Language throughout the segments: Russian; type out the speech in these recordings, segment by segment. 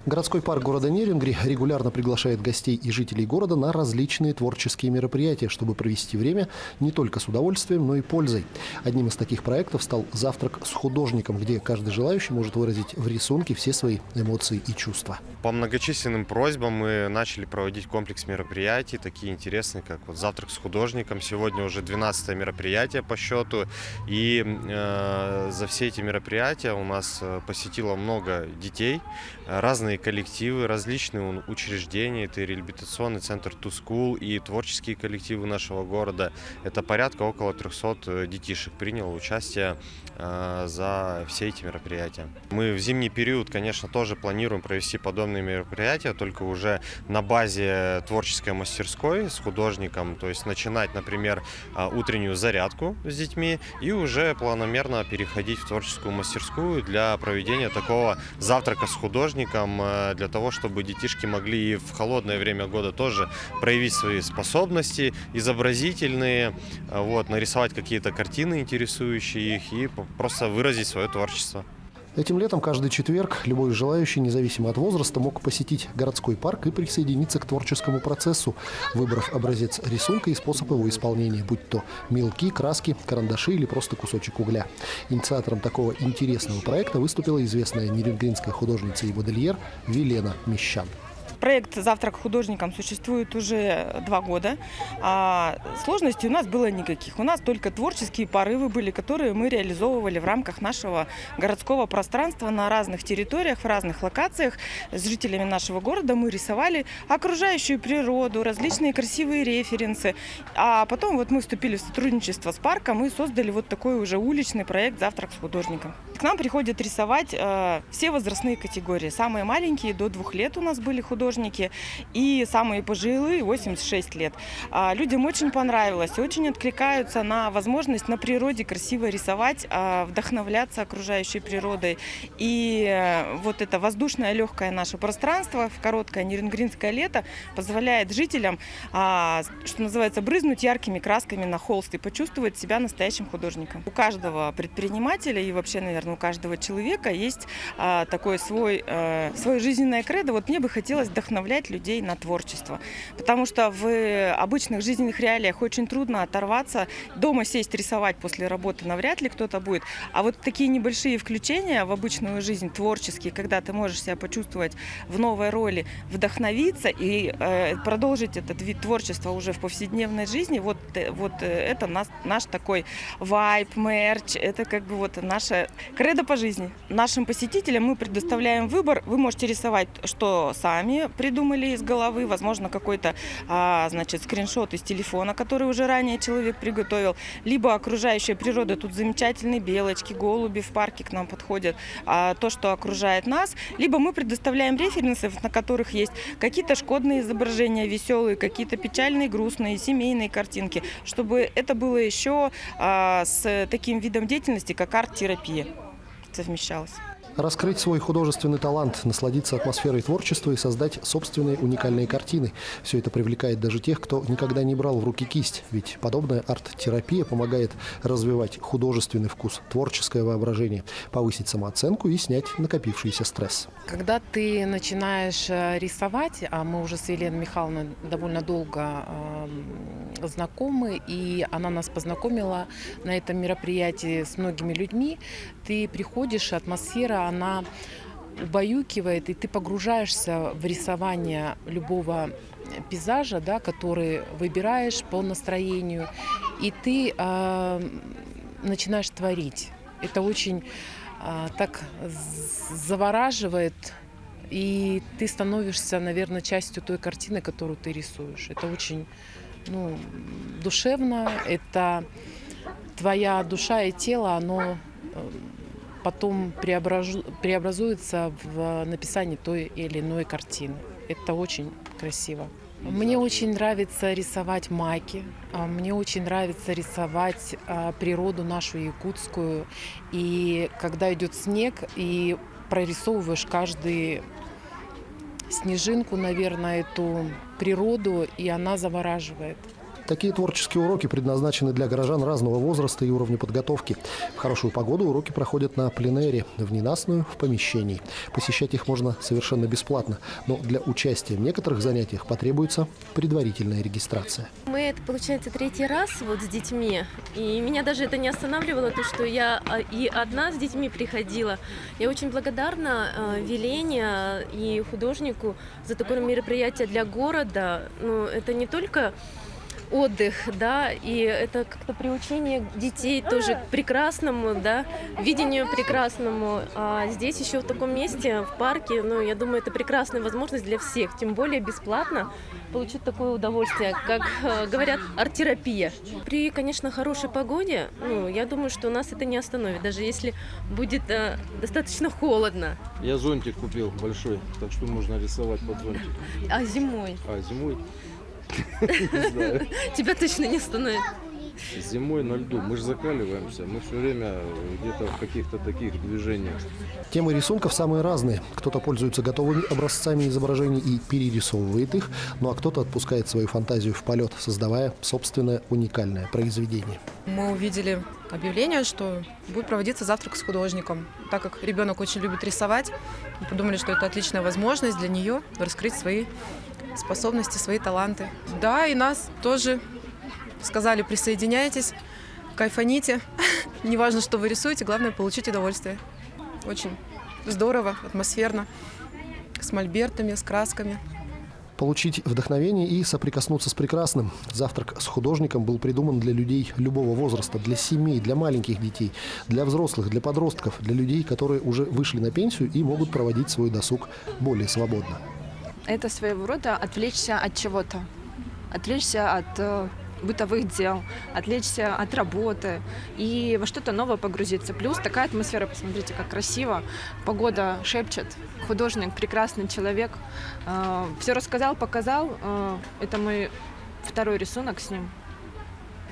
Городской парк города Нерюнгри регулярно приглашает гостей и жителей города на различные творческие мероприятия, чтобы провести время не только с удовольствием, но и пользой. Одним из таких проектов стал «Завтрак с художником», где каждый желающий может выразить в рисунке все свои эмоции и чувства. По многочисленным просьбам мы начали проводить комплекс мероприятий, такие интересные, как вот «Завтрак с художником». Сегодня уже 12-е мероприятие по счету. И за все эти мероприятия у нас посетило много детей, разные коллективы, различные учреждения. Это и реабилитационный центр «Ту Скул», и творческие коллективы нашего города. Это порядка около 300 детишек приняло участие за все эти мероприятия. Мы в зимний период, конечно, тоже планируем провести подобные мероприятия, только уже на базе творческой мастерской с художником, то есть начинать, например, утреннюю зарядку с детьми и уже планомерно переходить в творческую мастерскую для проведения такого завтрака с художником, для того, чтобы детишки могли и в холодное время года тоже проявить свои способности изобразительные, нарисовать какие-то картины, интересующие их, и просто выразить свое творчество. Этим летом каждый четверг любой желающий, независимо от возраста, мог посетить городской парк и присоединиться к творческому процессу, выбрав образец рисунка и способ его исполнения, будь то мелки, краски, карандаши или просто кусочек угля. Инициатором такого интересного проекта выступила известная нерюнгринская художница и модельер Велена Мещан. Проект «Завтрак художникам» существует уже 2 года. Сложностей у нас было никаких. У нас только творческие порывы были, которые мы реализовывали в рамках нашего городского пространства на разных территориях, в разных локациях. С жителями нашего города мы рисовали окружающую природу, различные красивые референсы. А потом мы вступили в сотрудничество с парком и создали такой уже уличный проект «Завтрак с художником». К нам приходят рисовать все возрастные категории. Самые маленькие до 2 лет у нас были художники, и самые пожилые 86 лет. Людям очень понравилось, очень откликаются на возможность на природе красиво рисовать, вдохновляться окружающей природой. И это воздушное легкое наше пространство в короткое нерюнгринское лето позволяет жителям, что называется, брызнуть яркими красками на холст и почувствовать себя настоящим художником. У каждого предпринимателя и вообще, наверное, у каждого человека есть такое свое жизненное кредо. Мне бы хотелось вдохновлять людей на творчество. Потому что в обычных жизненных реалиях очень трудно оторваться, дома сесть рисовать после работы навряд ли кто-то будет. А такие небольшие включения в обычную жизнь, творческие, когда ты можешь себя почувствовать в новой роли, вдохновиться и продолжить этот вид творчества уже в повседневной жизни, это наш такой вайб, мерч, это наша кредо по жизни. Нашим посетителям мы предоставляем выбор. Вы можете рисовать, что сами придумали из головы, возможно, какой-то скриншот из телефона, который уже ранее человек приготовил, либо окружающая природа. Тут замечательные белочки, голуби в парке к нам подходят, то, что окружает нас. Либо мы предоставляем референсы, на которых есть какие-то шкодные изображения, веселые, какие-то печальные, грустные, семейные картинки, чтобы это было еще с таким видом деятельности, как арт-терапия, совмещалось. Раскрыть свой художественный талант, насладиться атмосферой творчества и создать собственные уникальные картины. Все это привлекает даже тех, кто никогда не брал в руки кисть. Ведь подобная арт-терапия помогает развивать художественный вкус, творческое воображение, повысить самооценку и снять накопившийся стресс. Когда ты начинаешь рисовать, а мы уже с Еленой Михайловной довольно долго знакомы, и она нас познакомила на этом мероприятии с многими людьми, ты приходишь, атмосфера, она убаюкивает, и ты погружаешься в рисование любого пейзажа, который выбираешь по настроению, и ты начинаешь творить. Это очень так завораживает, и ты становишься, наверное, частью той картины, которую ты рисуешь. Это очень душевно, это твоя душа и тело, оно потом преобразуется в написание той или иной картины. Это очень красиво. Мне очень нравится рисовать майки, мне очень нравится рисовать природу нашу якутскую. И когда идет снег, и прорисовываешь каждую снежинку, наверное, эту природу, и она завораживает. Такие творческие уроки предназначены для горожан разного возраста и уровня подготовки. В хорошую погоду уроки проходят на пленэре, в ненастную – в помещении. Посещать их можно совершенно бесплатно, но для участия в некоторых занятиях потребуется предварительная регистрация. Мы это, получается, третий раз вот с детьми, и меня даже это не останавливало, то, что я и одна с детьми приходила. Я очень благодарна Велене и художнику за такое мероприятие для города. Ну, это не только отдых, да, и это как-то приучение детей тоже к прекрасному, да, видению прекрасному. А здесь еще в таком месте, в парке, ну, я думаю, это прекрасная возможность для всех, тем более бесплатно получить такое удовольствие, как говорят, арт-терапия. При, конечно, хорошей погоде, ну, я думаю, что нас это не остановит, даже если будет достаточно холодно. Я зонтик купил большой, так что можно рисовать под зонтик. А зимой? А зимой? Не знаю. Тебя точно не остановит. Зимой на льду. Мы же закаливаемся. Мы все время где-то в каких-то таких движениях. Темы рисунков самые разные. Кто-то пользуется готовыми образцами изображений и перерисовывает их, ну а кто-то отпускает свою фантазию в полет, создавая собственное уникальное произведение. Мы увидели объявление, что будет проводиться завтрак с художником. Так как ребенок очень любит рисовать, мы подумали, что это отличная возможность для нее раскрыть свои способности, свои таланты. Да, и нас тоже сказали: присоединяйтесь, кайфаните. Неважно, что вы рисуете, главное получить удовольствие. Очень здорово, атмосферно, с мольбертами, с красками. Получить вдохновение и соприкоснуться с прекрасным. Завтрак с художником был придуман для людей любого возраста, для семей, для маленьких детей, для взрослых, для подростков, для людей, которые уже вышли на пенсию и могут проводить свой досуг более свободно. Это своего рода отвлечься от чего-то, отвлечься от бытовых дел, отвлечься от работы и во что-то новое погрузиться. Плюс такая атмосфера, посмотрите, как красиво, погода шепчет, художник, прекрасный человек. Все рассказал, показал. Это мой второй рисунок с ним.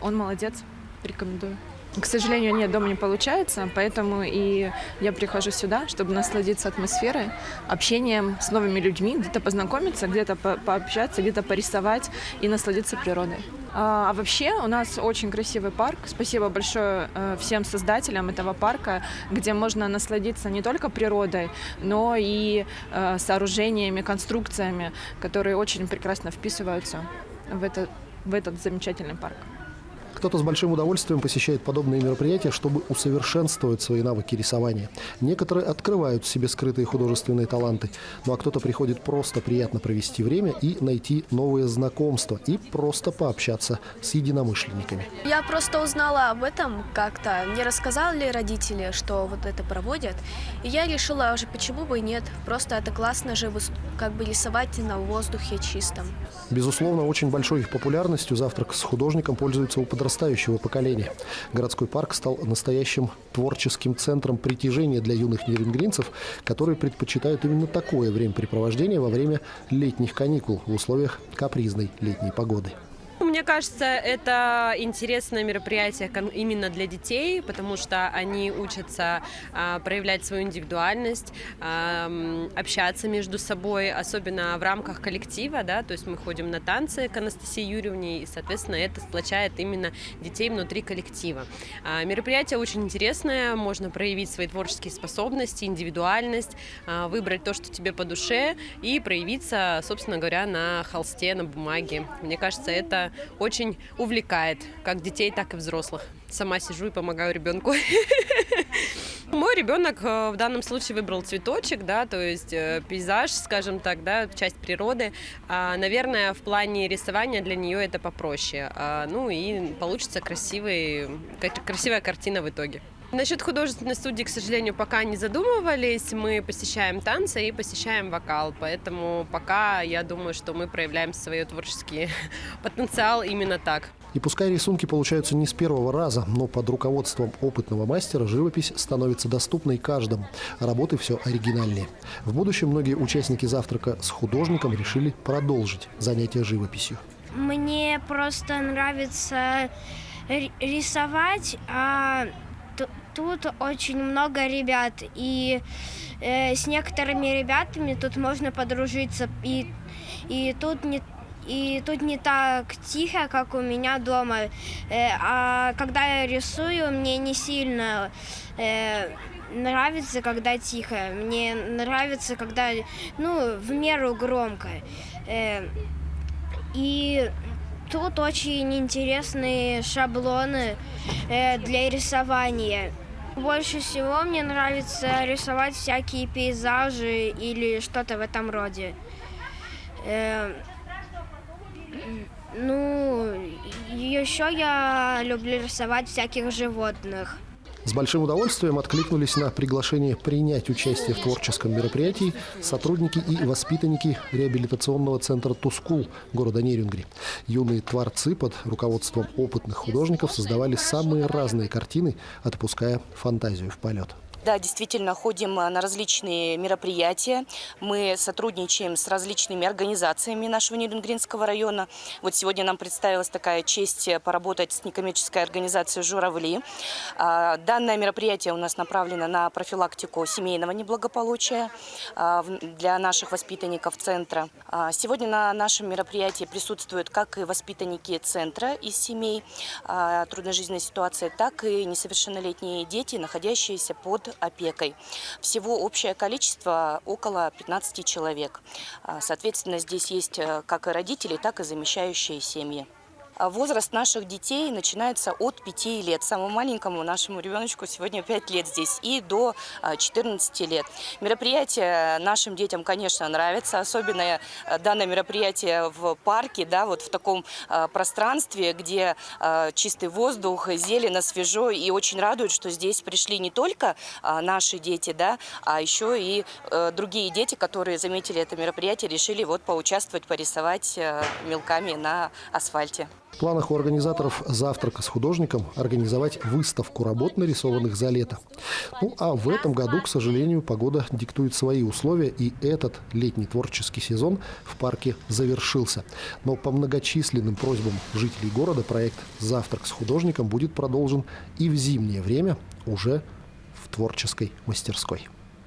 Он молодец, рекомендую. К сожалению, нет, дома не получается, поэтому и я прихожу сюда, чтобы насладиться атмосферой, общением с новыми людьми, где-то познакомиться, где-то пообщаться, где-то порисовать и насладиться природой. А вообще у нас очень красивый парк. Спасибо большое всем создателям этого парка, где можно насладиться не только природой, но и сооружениями, конструкциями, которые очень прекрасно вписываются в этот замечательный парк. Кто-то с большим удовольствием посещает подобные мероприятия, чтобы усовершенствовать свои навыки рисования. Некоторые открывают в себе скрытые художественные таланты, ну а кто-то приходит просто приятно провести время и найти новые знакомства и просто пообщаться с единомышленниками. Я просто узнала об этом как-то. Мне рассказали родители, что вот это проводят. И я решила уже, почему бы и нет. Просто это классно же как бы рисовать на воздухе чистом. Безусловно, очень большой популярностью завтрак с художником пользуется у подрастающего поколения. Городской парк стал настоящим творческим центром притяжения для юных нерюнгринцев, которые предпочитают именно такое времяпрепровождение во время летних каникул в условиях капризной летней погоды. Мне кажется, это интересное мероприятие именно для детей, потому что они учатся проявлять свою индивидуальность, общаться между собой, особенно в рамках коллектива, да, то есть мы ходим на танцы к Анастасии Юрьевне, и, соответственно, это сплочает именно детей внутри коллектива. Мероприятие очень интересное, можно проявить свои творческие способности, индивидуальность, выбрать то, что тебе по душе, и проявиться, собственно говоря, на холсте, на бумаге. Мне кажется, это очень увлекает как детей, так и взрослых. Сама сижу и помогаю ребенку. Мой ребенок в данном случае выбрал цветочек, да, то есть пейзаж, скажем так, да, часть природы. Наверное, в плане рисования для нее это попроще. Ну и получится красивая картина в итоге. Насчет художественной студии, к сожалению, пока не задумывались. Мы посещаем танцы и посещаем вокал, поэтому пока я думаю, что мы проявляем свой творческий потенциал именно так. И пускай рисунки получаются не с первого раза, но под руководством опытного мастера живопись становится доступной каждому, а работы все оригинальнее. В будущем многие участники завтрака с художником решили продолжить занятия живописью. Мне просто нравится рисовать, тут очень много ребят, и с некоторыми ребятами тут можно подружиться, и тут и тут не так тихо, как у меня дома. А когда я рисую, мне не сильно нравится, когда тихо. Мне нравится, когда, в меру громко. И тут очень интересные шаблоны для рисования. Больше всего мне нравится рисовать всякие пейзажи или что-то в этом роде. Еще я люблю рисовать всяких животных. С большим удовольствием откликнулись на приглашение принять участие в творческом мероприятии сотрудники и воспитанники реабилитационного центра «Тускул» города Нерюнгри. Юные творцы под руководством опытных художников создавали самые разные картины, отпуская фантазию в полет. Да, действительно, ходим на различные мероприятия. Мы сотрудничаем с различными организациями нашего Нерюнгринского района. Вот сегодня нам представилась такая честь поработать с некоммерческой организацией «Журавли». Данное мероприятие у нас направлено на профилактику семейного неблагополучия для наших воспитанников центра. Сегодня на нашем мероприятии присутствуют как и воспитанники центра из семей трудной жизненной ситуации, так и несовершеннолетние дети, находящиеся под опекой. Всего общее количество около 15 человек. Соответственно, здесь есть как и родители, так и замещающие семьи. Возраст наших детей начинается от 5 лет. Самому маленькому нашему ребеночку сегодня 5 лет здесь и до 14 лет. Мероприятие нашим детям, конечно, нравится. Особенно данное мероприятие в парке, в таком пространстве, где чистый воздух, зелено, свежо. И очень радует, что здесь пришли не только наши дети, а еще и другие дети, которые заметили это мероприятие, решили поучаствовать, порисовать мелками на асфальте. В планах у организаторов завтрака с художником организовать выставку работ, нарисованных за лето. А в этом году, к сожалению, погода диктует свои условия, и этот летний творческий сезон в парке завершился. Но по многочисленным просьбам жителей города проект «Завтрак с художником» будет продолжен и в зимнее время уже в творческой мастерской.